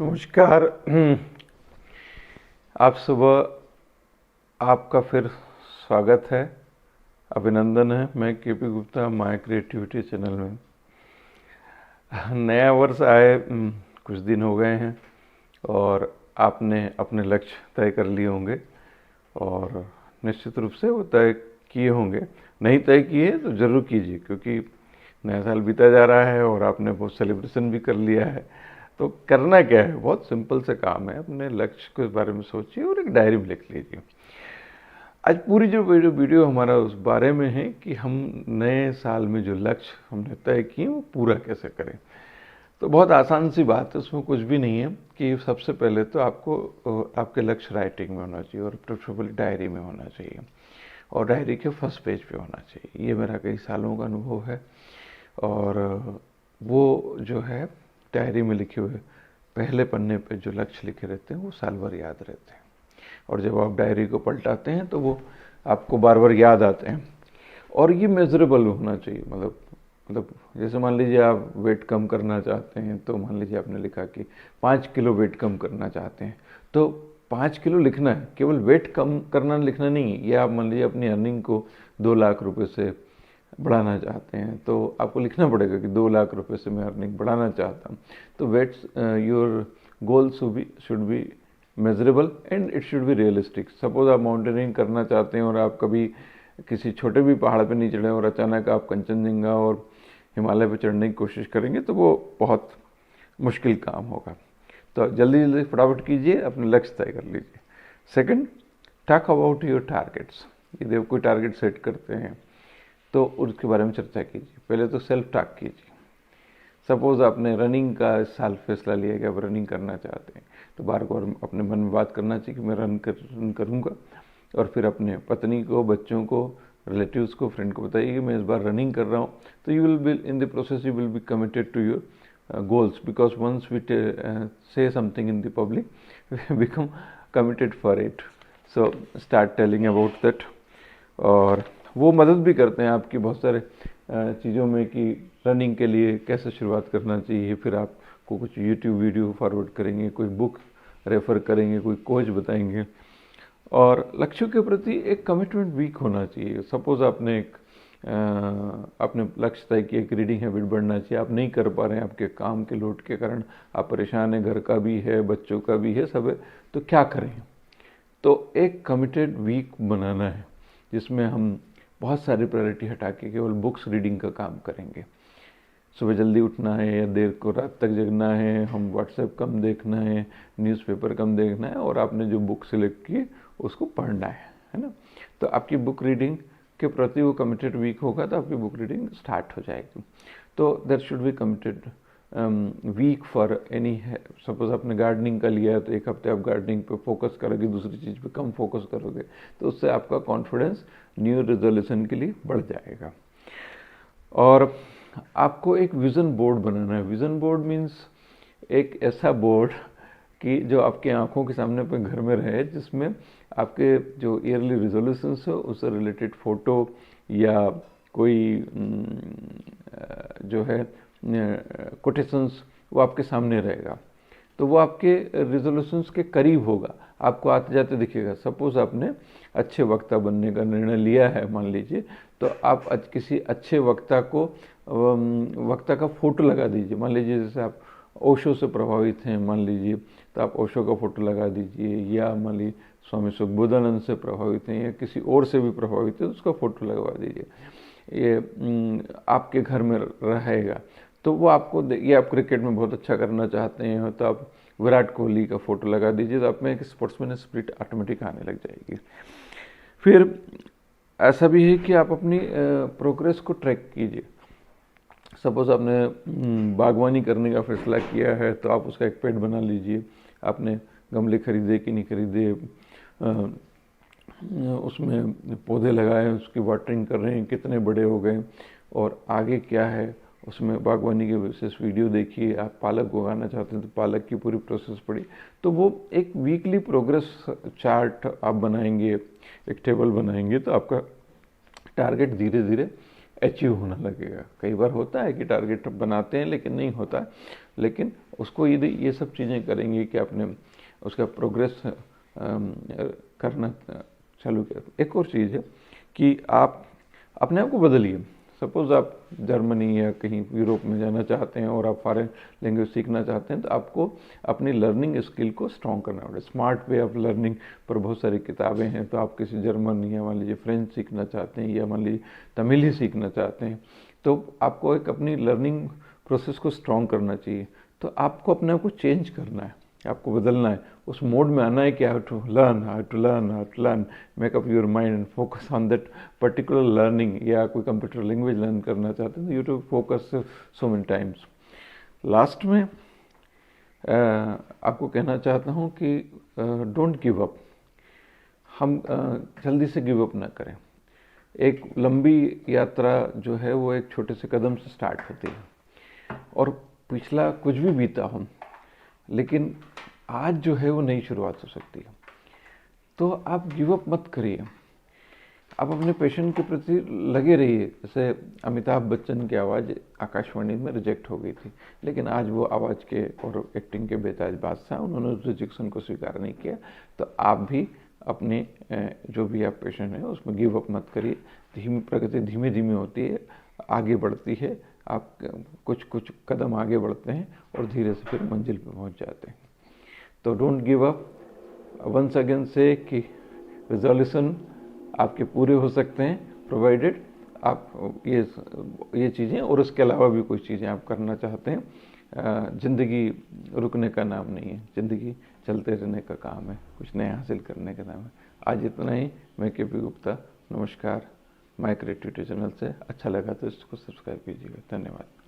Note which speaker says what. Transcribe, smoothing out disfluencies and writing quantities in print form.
Speaker 1: नमस्कार। आप सुबह आपका फिर स्वागत है, अभिनंदन है। मैं KP Gupta, my creativity channel में। नया वर्ष आए कुछ दिन हो गए हैं और आपने अपने लक्ष्य तय कर लिए होंगे और निश्चित रूप से वो तय किए होंगे। नहीं तय किए तो ज़रूर कीजिए, क्योंकि नया साल बीता जा रहा है और आपने बहुत सेलिब्रेशन भी कर लिया है। तो करना क्या है, बहुत सिंपल से काम है। अपने लक्ष्य के बारे में सोचिए और एक डायरी में लिख लीजिए। आज पूरी जो वीडियो हमारा उस बारे में है कि हम नए साल में जो लक्ष्य हमने तय किए वो पूरा कैसे करें। तो बहुत आसान सी बात है, उसमें कुछ भी नहीं है कि सबसे पहले तो आपको आपके लक्ष्य राइटिंग में होना चाहिए और प्रेफरेबली डायरी में होना चाहिए और डायरी के फर्स्ट पेज पे होना चाहिए। ये मेरा कई सालों का अनुभव है और वो जो है डायरी में लिखे हुए पहले पन्ने पे जो लक्ष्य लिखे रहते हैं वो साल भर याद रहते हैं और जब आप डायरी को पलटाते हैं तो वो आपको बार बार याद आते हैं। और ये मेजरेबल होना चाहिए। मतलब जैसे मान लीजिए आप वेट कम करना चाहते हैं, तो मान लीजिए आपने लिखा कि 5 किलो वेट कम करना चाहते हैं, तो 5 किलो लिखना है, केवल वेट कम करना लिखना नहीं है। या आप मान लीजिए अपनी अर्निंग को 2 लाख रुपए से बढ़ाना चाहते हैं, तो आपको लिखना पड़ेगा कि 2 लाख रुपए से मैं अर्निंग बढ़ाना चाहता हूँ। तो what's your goal should be measurable and it should be realistic. Suppose आप माउंटेनिंग करना चाहते हैं और आप कभी किसी छोटे भी पहाड़ पे नहीं चढ़े और अचानक आप कंचनजंगा और हिमालय पे चढ़ने की कोशिश करेंगे तो वो बहुत मुश्किल काम होगा। तो जल्दी जल्दी फटाफट कीजिए, अपने लक्ष्य तय कर लीजिए। Second, talk about your targets. यदि आप कोई टारगेट सेट करते हैं तो उसके बारे में चर्चा कीजिए। पहले तो सेल्फ टॉक कीजिए। सपोज आपने रनिंग का इस साल फैसला लिया कि आप रनिंग करना चाहते हैं, तो बार बार अपने मन में बात करना चाहिए कि मैं रन करूँगा। और फिर अपने पत्नी को, बच्चों को, रिलेटिव्स को, फ्रेंड को बताइए कि मैं इस बार रनिंग कर रहा हूँ। तो you will be in the process, you will be committed to your goals, because once we say something in the public, we become committed for it. So start telling about that. और वो मदद भी करते हैं आपकी बहुत सारे चीज़ों में कि रनिंग के लिए कैसे शुरुआत करना चाहिए। फिर आपको कुछ यूट्यूब वीडियो फॉरवर्ड करेंगे, कोई बुक रेफ़र करेंगे, कोई कोच बताएंगे। और लक्ष्यों के प्रति एक कमिटमेंट वीक होना चाहिए। सपोज आपने एक अपने लक्ष्य तय किया कि रीडिंग हैबिट बढ़ना चाहिए, आप नहीं कर पा रहे हैं, आपके काम के लोड के कारण आप परेशान हैं, घर का भी है, बच्चों का भी है, सब है, तो क्या करें। तो एक कमिटेड वीक बनाना है जिसमें हम बहुत सारी प्रायोरिटी हटा के केवल बुक्स रीडिंग का काम करेंगे। सुबह जल्दी उठना है या देर को रात तक जगना है, हम व्हाट्सएप कम देखना है, न्यूज़पेपर कम देखना है और आपने जो बुक सिलेक्ट की उसको पढ़ना है ना। तो आपकी बुक रीडिंग के प्रति वो कमिटेड वीक होगा तो आपकी बुक रीडिंग स्टार्ट हो जाएगी। तो there should be committed week for any. Suppose आपने गार्डनिंग का लिया है तो एक हफ्ते आप गार्डनिंग पे फोकस करोगे, दूसरी चीज़ पे कम फोकस करोगे, तो उससे आपका कॉन्फिडेंस न्यू रेजोल्यूशन के लिए बढ़ जाएगा। और आपको एक विज़न बोर्ड बनाना है। विज़न बोर्ड मीन्स एक ऐसा बोर्ड कि जो आपकी आंखों के सामने पे घर में रहे, जिसमें आपके जो ईयरली रिजोल्यूशंस हो उससे रिलेटेड फ़ोटो या कोई जो है कोटेशंस वो आपके सामने रहेगा। तो वो आपके रिजोल्यूशंस के करीब होगा, आपको आते जाते दिखेगा। सपोज आपने अच्छे वक्ता बनने का निर्णय लिया है मान लीजिए, तो आप किसी अच्छे वक्ता का फ़ोटो लगा दीजिए। मान लीजिए जैसे आप ओशो से प्रभावित हैं मान लीजिए, तो आप ओशो का फ़ोटो लगा दीजिए। या मान लीजिए स्वामी सुखबोधानंद से प्रभावित हैं या किसी और से भी प्रभावित है तो उसका फ़ोटो लगवा दीजिए। ये आपके घर में रहेगा तो वो आपको, ये आप क्रिकेट में बहुत अच्छा करना चाहते हैं तो आप विराट कोहली का फ़ोटो लगा दीजिए, तो आप में एक स्पोर्ट्समैन स्पिरिट ऑटोमेटिक आने लग जाएगी। फिर ऐसा भी है कि आप अपनी प्रोग्रेस को ट्रैक कीजिए। सपोज आपने बागवानी करने का फैसला किया है तो आप उसका एक पेड़ बना लीजिए। आपने गमले खरीदे कि नहीं खरीदे, उसमें पौधे लगाए, उसकी वाटरिंग कर रहे हैं, कितने बड़े हो गए और आगे क्या है, उसमें बागवानी के विशेष वीडियो देखिए। आप पालक उगाना चाहते हैं तो पालक की पूरी प्रोसेस पढ़ी। तो वो एक वीकली प्रोग्रेस चार्ट आप बनाएंगे, एक टेबल बनाएंगे, तो आपका टारगेट धीरे धीरे अचीव होने लगेगा। कई बार होता है कि टारगेट बनाते हैं लेकिन नहीं होता, लेकिन उसको यदि ये सब चीज़ें करेंगे कि आपने उसका प्रोग्रेस करना चालू किया। एक और चीज़ है कि आप अपने आप को बदलिए। सपोज़ आप जर्मनी या कहीं यूरोप में जाना चाहते हैं और आप फॉरेन लैंग्वेज सीखना चाहते हैं, तो आपको अपनी लर्निंग स्किल को स्ट्रॉन्ग करना पड़ेगा। स्मार्ट वे ऑफ लर्निंग पर बहुत सारी किताबें हैं। तो आप किसी जर्मन या मान लीजिए फ्रेंच सीखना चाहते हैं या मान लीजिए तमिल ही सीखना चाहते हैं, तो आपको एक अपनी लर्निंग प्रोसेस को स्ट्रॉन्ग करना चाहिए। तो आपको अपने आप को चेंज करना है, आपको बदलना है, उस मोड में आना है कि how to learn, make up your mind and focus on that particular learning. या कोई कंप्यूटर लैंग्वेज लर्न करना चाहते हैं तो you to focus so many times. Last में आपको कहना चाहता हूँ कि डोंट गिव अप। हम जल्दी से गिव अप ना करें। एक लंबी यात्रा जो है वो एक छोटे से कदम से स्टार्ट होती है, और पिछला कुछ भी बीता हो, लेकिन आज जो है वो नई शुरुआत हो सकती है। तो आप गिव अप मत करिए, आप अपने पैशन के प्रति लगे रहिए। जैसे अमिताभ बच्चन की आवाज़ आकाशवाणी में रिजेक्ट हो गई थी, लेकिन आज वो आवाज़ के और एक्टिंग के बेताज बादशाह, उन्होंने उस रिजेक्शन को स्वीकार नहीं किया। तो आप भी अपने जो भी आप पैशन है उसमें गिव अप मत करिए। प्रगति धीमे धीमे होती है, आगे बढ़ती है। आप कुछ कुछ कदम आगे बढ़ते हैं और धीरे से फिर मंजिल पर पहुंच जाते हैं। तो don't give up. Once again से कि रिजोल्यूशन आपके पूरे हो सकते हैं, प्रोवाइडेड आप ये चीज़ें और उसके अलावा भी कुछ चीज़ें आप करना चाहते हैं। ज़िंदगी रुकने का नाम नहीं है, ज़िंदगी चलते रहने का काम है, कुछ नया हासिल करने का नाम है। आज इतना ही। मैं के पी गुप्ता, नमस्कार। माय क्रिएटिविटी चैनल से अच्छा लगा तो इसको सब्सक्राइब कीजिएगा। धन्यवाद।